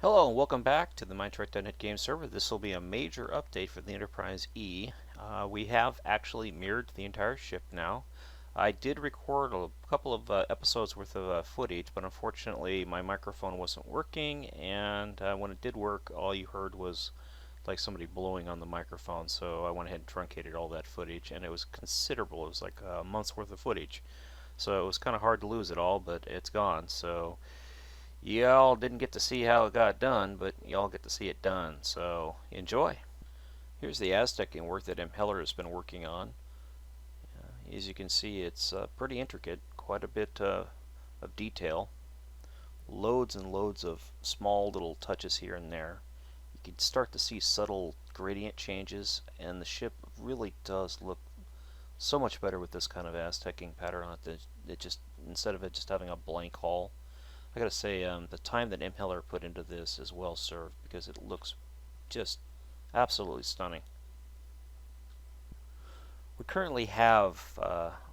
Hello and welcome back to the MindTrack.net game server. This will be a major update for the Enterprise E. We have actually mirrored the entire ship now. I did record a couple of episodes worth of footage, but unfortunately my microphone wasn't working, and when it did work, all you heard was like somebody blowing on the microphone, so I went ahead and truncated all that footage, and it was considerable. It was like a month's worth of footage. So it was kind of hard to lose it all, but it's gone. So y'all didn't get to see how it got done, but y'all get to see it done, so enjoy. Here's the Aztec work that Heller has been working on. As you can see, it's pretty intricate, quite a bit of detail. Loads and loads of small little touches here and there. You can start to see subtle gradient changes, and the ship really does look so much better with this kind of Aztecing pattern on it. It just, instead of it just having a blank hull, I gotta say, the time that Heller put into this is well served because it looks just absolutely stunning. We currently have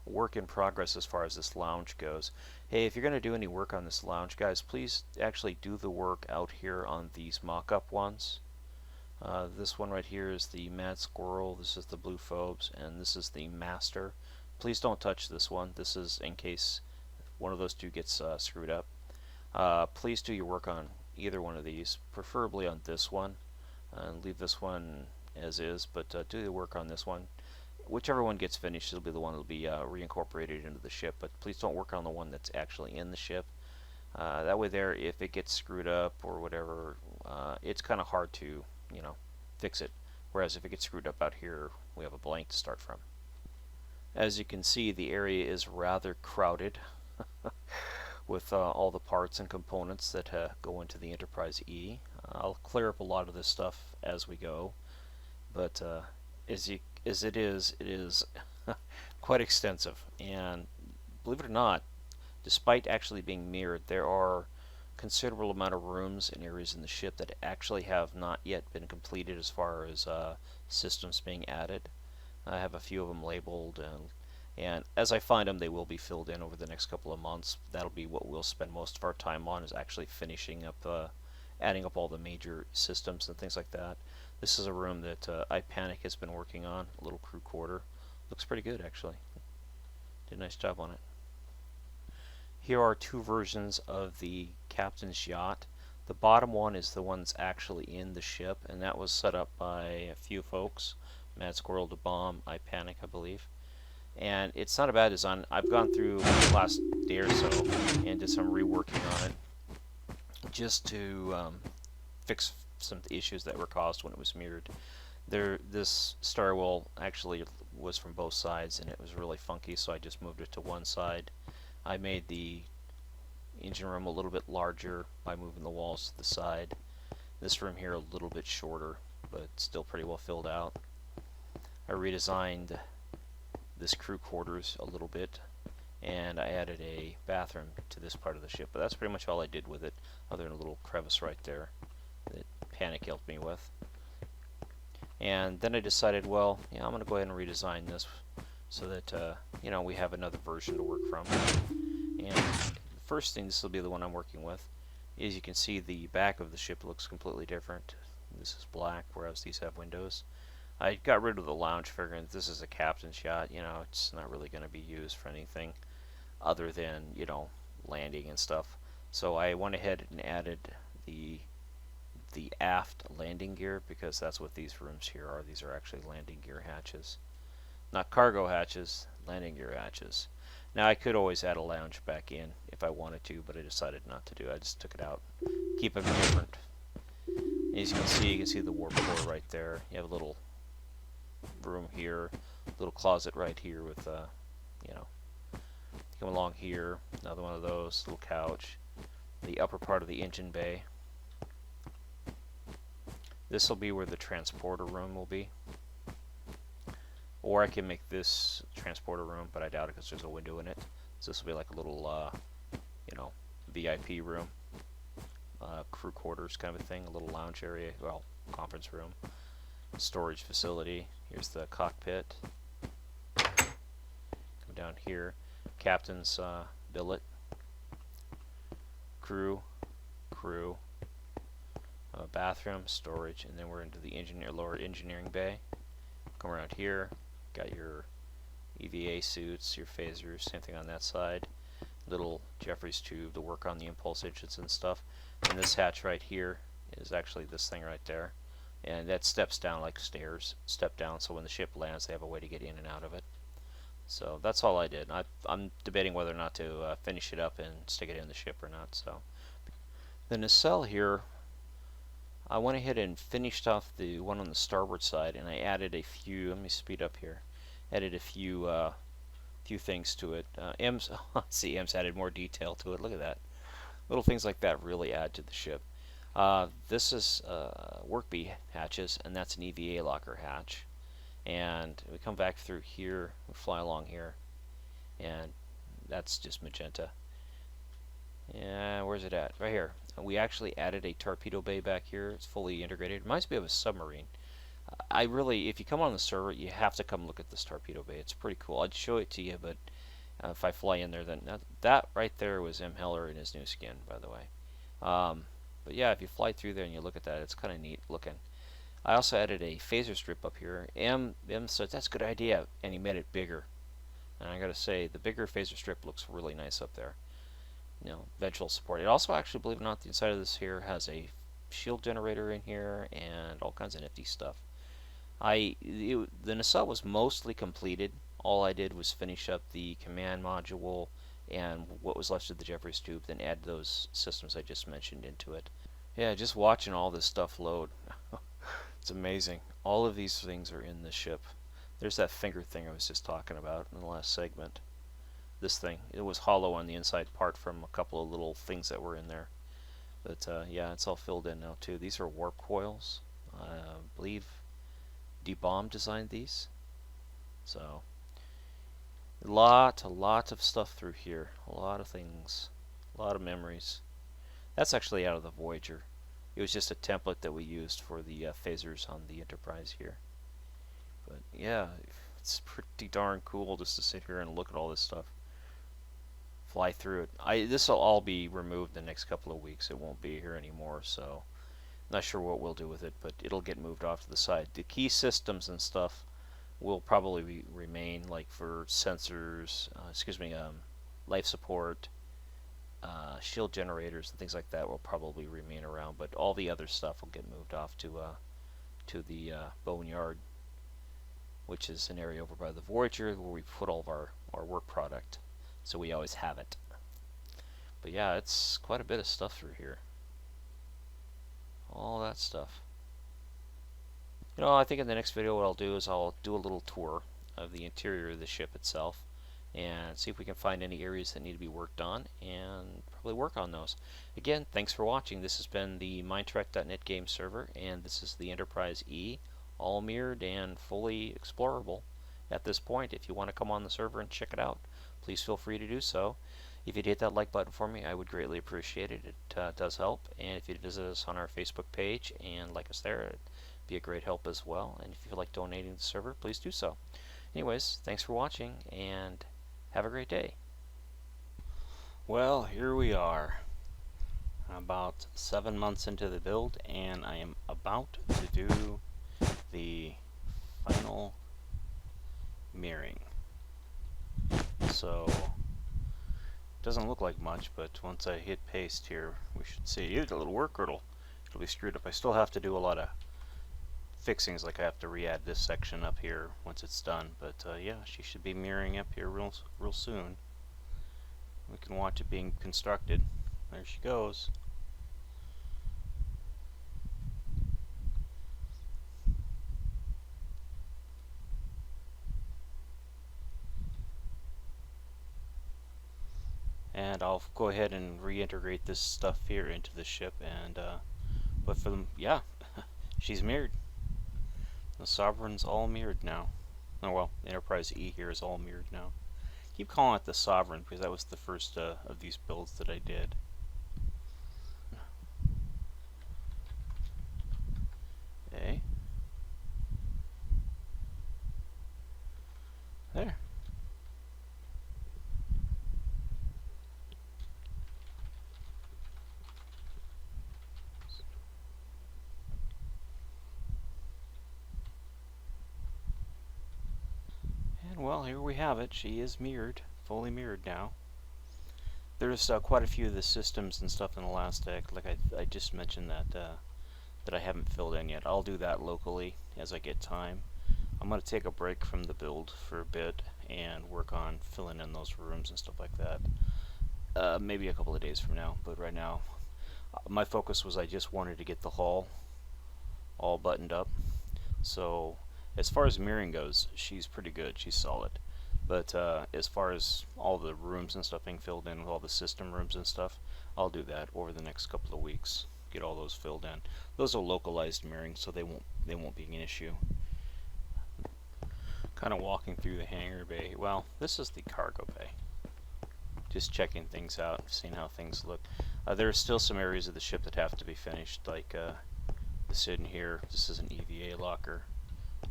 work in progress as far as this lounge goes. Hey, if you're going to do any work on this lounge, guys, please actually do the work out here on these mock-up ones. This one right here is the Mad Squirrel, this is the Blue Phobes, and this is the Master. Please don't touch this one. This is in case one of those two gets screwed up. Please do your work on either one of these, preferably on this one, and leave this one as is, but do the work on this one. Whichever one gets finished, it'll be the one that'll be reincorporated into the ship, but please don't work on the one that's actually in the ship. That way there, if it gets screwed up or whatever, it's kind of hard to, fix it. Whereas if it gets screwed up out here, we have a blank to start from. As you can see, the area is rather crowded with all the parts and components that go into the Enterprise E. I'll clear up a lot of this stuff as we go, but as it is quite extensive. And believe it or not, despite actually being mirrored, there are considerable amount of rooms and areas in the ship that actually have not yet been completed as far as systems being added. I have a few of them labeled, and as I find them, they will be filled in over the next couple of months. That'll be what we'll spend most of our time on, is actually finishing up, adding up all the major systems and things like that. This is a room that iPanic has been working on, a little crew quarter. Looks pretty good, actually. Did a nice job on it. Here are two versions of the captain's yacht. The bottom one is the one that's actually in the ship, and that was set up by a few folks. Mad Squirrel to Bomb, iPanic, I believe. And it's not a bad design. I've gone through the last day or so and did some reworking on it just to fix some issues that were caused when it was mirrored. This stairwell actually was from both sides, and it was really funky, so I just moved it to one side. I made the engine room a little bit larger by moving the walls to the side. This room here a little bit shorter, but still pretty well filled out. I redesigned this crew quarters a little bit, and I added a bathroom to this part of the ship, but that's pretty much all I did with it, other than a little crevice right there that Panic helped me with. And then I decided, well, I'm going to go ahead and redesign this so that we have another version to work from. And the first thing, this will be the one I'm working with, is you can see the back of the ship looks completely different. This is black, whereas these have windows. I got rid of the lounge, figuring that this is a captain's yacht. It's not really going to be used for anything other than, landing and stuff. So I went ahead and added the aft landing gear, because that's what these rooms here are. These are actually landing gear hatches. Not cargo hatches, landing gear hatches. Now I could always add a lounge back in if I wanted to, but I decided not to do it. I just took it out. Keep them different. As you can see the warp core right there. You have a little room here, little closet right here with come along here, another one of those, little couch, the upper part of the engine bay. This will be where the transporter room will be, or I can make this transporter room, but I doubt it because there's a window in it. So this will be like a little VIP room, crew quarters kind of a thing, a little lounge area, well, conference room, storage facility. Here's the cockpit. Come down here, captain's billet, crew, bathroom, storage, and then we're into the lower engineering bay. Come around here, got your EVA suits, your phasers, same thing on that side. Little Jeffries tube to work on the impulse engines and stuff. And this hatch right here is actually this thing right there. And that steps down like stairs, step down, so when the ship lands they have a way to get in and out of it. So that's all I did. I'm debating whether or not to finish it up and stick it in the ship or not. So the nacelle here, I went ahead and finished off the one on the starboard side, and I added a few. Let me speed up here. Added a few things to it. M's see, M's added more detail to it. Look at that. Little things like that really add to the ship. This is work B hatches, and that's an EVA locker hatch. And we come back through here, we fly along here, and that's just magenta. Yeah, where's it at? Right here. We actually added a torpedo bay back here. It's fully integrated. It reminds me of a submarine. I really, if you come on the server, you have to come look at this torpedo bay. It's pretty cool. I'd show it to you, but if I fly in there, then that right there was M. Heller in his new skin, by the way. But yeah, if you fly through there and you look at that, it's kind of neat looking. I also added a phaser strip up here. M said that's a good idea, and he made it bigger. And I gotta say, the bigger phaser strip looks really nice up there. You know, ventral support. It also actually, believe it or not, the inside of this here has a shield generator in here and all kinds of nifty stuff. The nacelle was mostly completed. All I did was finish up the command module and what was left of the Jeffries tube, then add those systems I just mentioned into it. Yeah, just watching all this stuff load. It's amazing. All of these things are in the ship. There's that finger thing I was just talking about in the last segment. This thing, it was hollow on the inside part from a couple of little things that were in there. But yeah, it's all filled in now too. These are warp coils. I believe D-Bomb designed these. So a lot of stuff through here. A lot of things. A lot of memories. That's actually out of the Voyager. It was just a template that we used for the phasers on the Enterprise here. But yeah, it's pretty darn cool just to sit here and look at all this stuff. Fly through it. This will all be removed the next couple of weeks. It won't be here anymore, so not sure what we'll do with it, but it'll get moved off to the side. The key systems and stuff will probably remain, like for sensors, life support, shield generators and things like that will probably remain around, but all the other stuff will get moved off to the boneyard, which is an area over by the Voyager where we put all of our work product, so we always have it. But yeah, it's quite a bit of stuff through here. All that stuff. You know, I think in the next video what I'll do is I'll do a little tour of the interior of the ship itself and see if we can find any areas that need to be worked on and probably work on those. Again, thanks for watching. This has been the Mindtrek.net game server, and this is the Enterprise E, all mirrored and fully explorable at this point. If you want to come on the server and check it out, please feel free to do so. If you'd hit that like button for me, I would greatly appreciate it. It does help. And if you'd visit us on our Facebook page and like us there, it'd be a great help as well. And if you feel like donating to the server, please do so. Anyways, thanks for watching, and have a great day. Well, here we are, about 7 months into the build, and I am about to do the final mirroring. So it doesn't look like much, but once I hit paste here, we should see. Here's a little work girdle. It'll be screwed up. I still have to do a lot of fixings, like I have to re-add this section up here once it's done. But yeah, she should be mirroring up here real soon. We can watch it being constructed. There she goes. And I'll go ahead and reintegrate this stuff here into the ship, and but for them, yeah, she's mirrored. The Sovereign's all mirrored now. Oh well, Enterprise E here is all mirrored now. Keep calling it the Sovereign because that was the first of these builds that I did. Okay. There. well, here we have it. She is mirrored, fully mirrored now. There's quite a few of the systems and stuff in the Aztec, like I just mentioned that I haven't filled in yet. I'll do that locally as I get time. I'm going to take a break from the build for a bit and work on filling in those rooms and stuff like that. Maybe a couple of days from now, but right now my focus was I just wanted to get the hall all buttoned up. So as far as mirroring goes, she's pretty good. She's solid. But as far as all the rooms and stuff being filled in with all the system rooms and stuff, I'll do that over the next couple of weeks. Get all those filled in. Those are localized mirroring, so they won't be an issue. Kind of walking through the hangar bay. Well, this is the cargo bay. Just checking things out, seeing how things look. There are still some areas of the ship that have to be finished, like this in here. This is an EVA locker.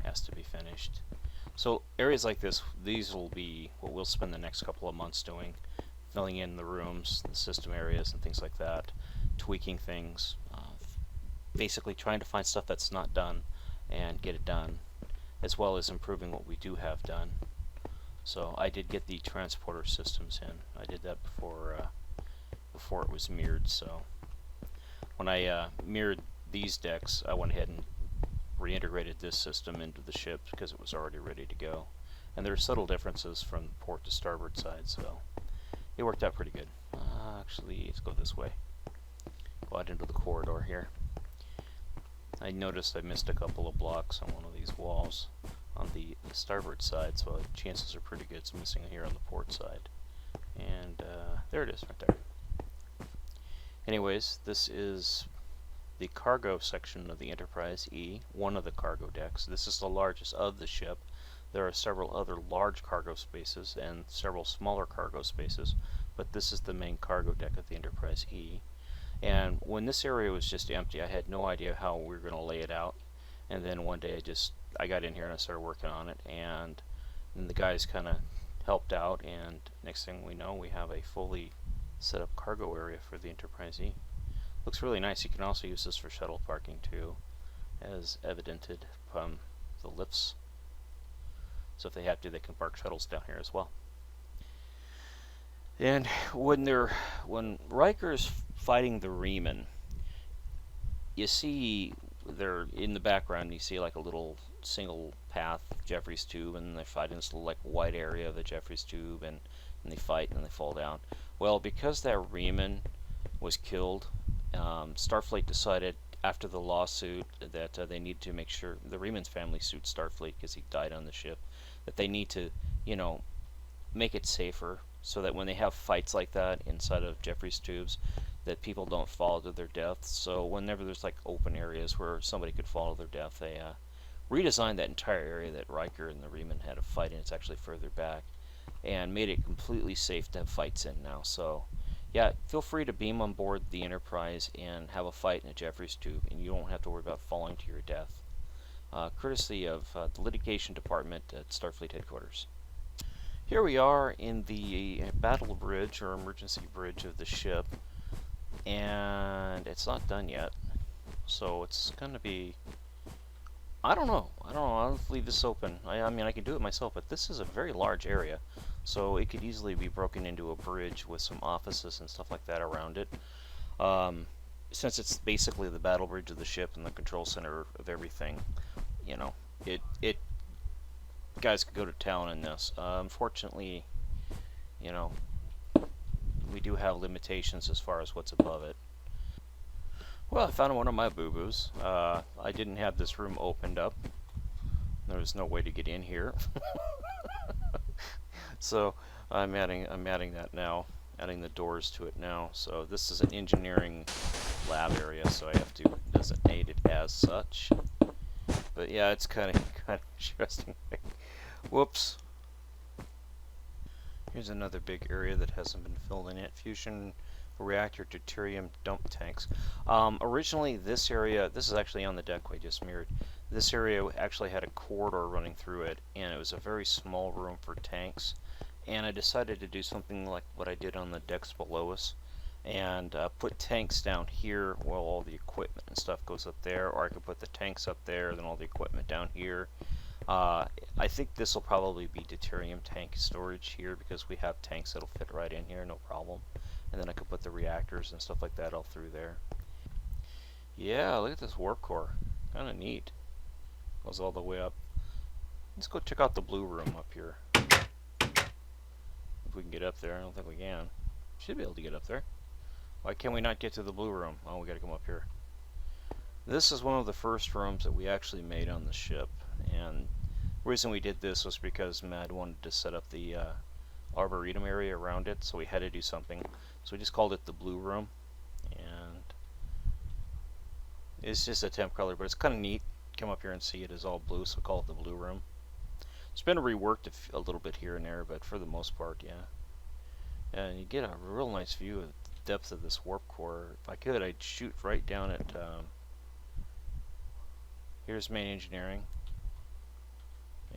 Has to be finished. So areas like this, these will be what we'll spend the next couple of months doing. Filling in the rooms, the system areas, and things like that. Tweaking things. Basically trying to find stuff that's not done and get it done, as well as improving what we do have done. So I did get the transporter systems in. I did that before it was mirrored. So when I mirrored these decks, I went ahead and reintegrated this system into the ship because it was already ready to go. And there are subtle differences from port to starboard side, so it worked out pretty good. Actually, let's go this way. Go out into the corridor here. I noticed I missed a couple of blocks on one of these walls on the starboard side, so chances are pretty good it's missing here on the port side. And there it is, right there. Anyways, this is the cargo section of the Enterprise E, one of the cargo decks. This is the largest of the ship. There are several other large cargo spaces and several smaller cargo spaces, but this is the main cargo deck of the Enterprise E. And when this area was just empty, I had no idea how we were going to lay it out. And then one day I got in here and I started working on it, and then the guys kind of helped out, and next thing we know, we have a fully set up cargo area for the Enterprise E. Looks really nice. You can also use this for shuttle parking too, as evidented from the lifts. So if they have to, they can park shuttles down here as well. And when Riker's fighting the Reman, you see they're in the background. You see like a little single path Jeffries tube, and they're fighting this little like white area of the Jeffries tube, and they fight and they fall down. Well, because that Reman was killed, Starfleet decided after the lawsuit that they need to make sure the Reman's family sued Starfleet because he died on the ship, that they need to, make it safer so that when they have fights like that inside of Jeffries tubes, that people don't fall to their death. So whenever there's like open areas where somebody could fall to their death, they redesigned that entire area that Riker and the Reman had a fight in. It's actually further back, and made it completely safe to have fights in now. So yeah, feel free to beam on board the Enterprise and have a fight in a Jeffries tube, and you don't have to worry about falling to your death. Courtesy of the litigation department at Starfleet headquarters. Here we are in the battle bridge or emergency bridge of the ship, and it's not done yet, so it's going to be, I don't know, I'll leave this open. I mean, I can do it myself, but this is a very large area, so it could easily be broken into a bridge with some offices and stuff like that around it. Since it's basically the battle bridge of the ship and the control center of everything, it guys could go to town in this. Unfortunately, we do have limitations as far as what's above it. Well, I found one of my boo-boos. I didn't have this room opened up. There was no way to get in here. So I'm adding that now, adding the doors to it now. So this is an engineering lab area, so I have to designate it as such. But yeah, it's kind of interesting. Whoops. Here's another big area that hasn't been filled in yet. Fusion reactor deuterium dump tanks. Originally this area, this is actually on the deck we just mirrored, this area actually had a corridor running through it, and it was a very small room for tanks, and I decided to do something like what I did on the decks below us, and put tanks down here while all the equipment and stuff goes up there, or I could put the tanks up there, then all the equipment down here. I think this will probably be deuterium tank storage here because we have tanks that'll fit right in here, no problem. And then I could put the reactors and stuff like that all through there. Yeah, look at this warp core. Kind of neat. Goes all the way up. Let's go check out the blue room up here. If we can get up there. I don't think we can. Should be able to get up there. Why can we not get to the blue room? Oh, we gotta come up here. This is one of the first rooms that we actually made on the ship. And the reason we did this was because Mad wanted to set up the arboretum area around it, so we had to do something. So we just called it the blue room. And it's just a temp color, but it's kind of neat. Come up here and see it is all blue, so we call it the blue room. It's been reworked a little bit here and there, but for the most part, yeah. And you get a real nice view of the depth of this warp core. If I could, I'd shoot right down at... here's main engineering.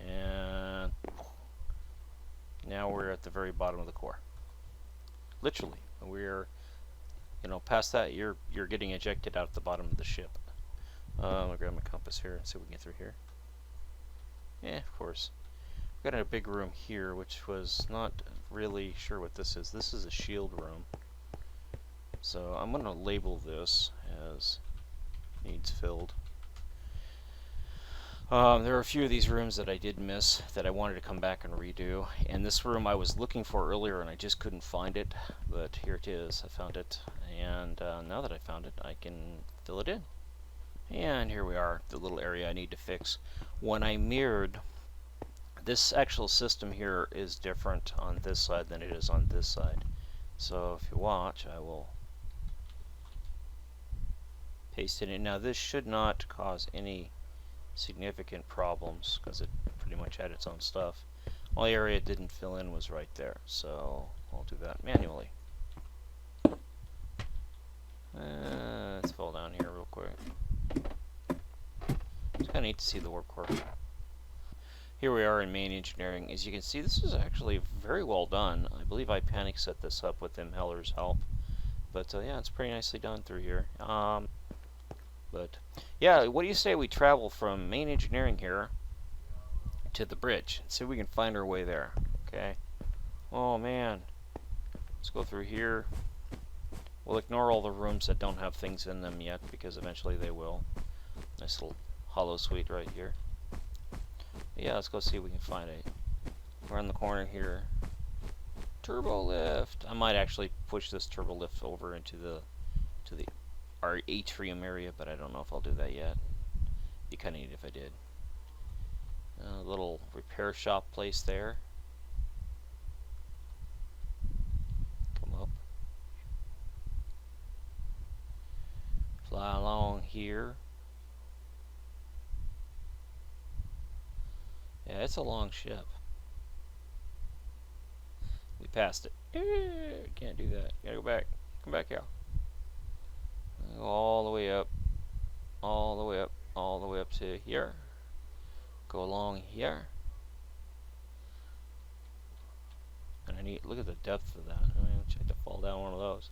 And now we're at the very bottom of the core. Literally. We're, past that, you're getting ejected out at the bottom of the ship. I'm going to grab my compass here and see if we can get through here. Yeah, of course. We've got a big room here, which was not really sure what this is. This is a shield room. So I'm going to label this as needs filled. There are a few of these rooms that I did miss that I wanted to come back and redo. And this room I was looking for earlier and I just couldn't find it. But here it is. I found it. And now that I found it, I can fill it in. And here we are, the little area I need to fix. When I mirrored, this actual system here is different on this side than it is on this side. So if you watch, I will paste it in. Now this should not cause any significant problems because it pretty much had its own stuff. Only area it didn't fill in was right there, so I'll do that manually. Let's fall down here real quick. It's kind of neat to see the warp core. Here we are in main engineering. As you can see, this is actually very well done. I believe I panic set this up with Heller's help. But yeah, it's pretty nicely done through here. But yeah, what do you say we travel from main engineering here to the bridge? See if we can find our way there. Okay. Oh man. Let's go through here. We'll ignore all the rooms that don't have things in them yet because eventually they will. Nice little hollow suite right here. But yeah, let's go see if we can find it. Around the corner here. Turbo lift. I might actually push this turbo lift over into our atrium area, but I don't know if I'll do that yet. Be kind of neat if I did. A little repair shop place there. Come up. Fly along here. Yeah, it's a long ship. We passed it. Can't do that. Gotta go back. Come back here. Go all the way up. All the way up. All the way up to here. Go along here. And I need, look at the depth of that. I mean, I have to fall down one of those.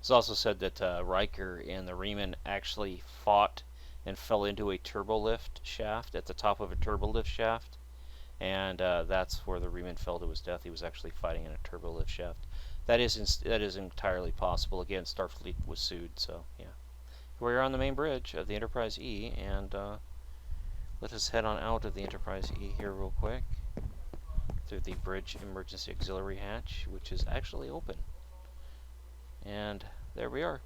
It's also said that Riker and the Riemann actually fought and fell into a turbolift shaft at the top of a turbolift shaft. And that's where the Riemann fell to his death. He was actually fighting in a turbolift shaft. That is entirely possible. Again, Starfleet was sued, so yeah. We're on the main bridge of the Enterprise E, and let us head on out of the Enterprise E here real quick through the bridge emergency auxiliary hatch, which is actually open. And there we are.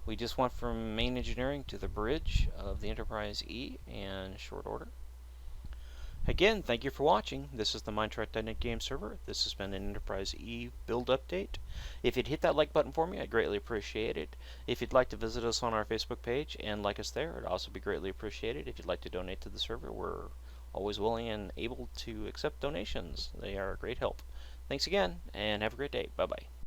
We just went from main engineering to the bridge of the Enterprise E in short order. Again, thank you for watching. This is the Mindtrack.net game server. This has been an Enterprise E build update. If you'd hit that like button for me, I'd greatly appreciate it. If you'd like to visit us on our Facebook page and like us there, it'd also be greatly appreciated. If you'd like to donate to the server, we're always willing and able to accept donations. They are a great help. Thanks again, and have a great day. Bye-bye.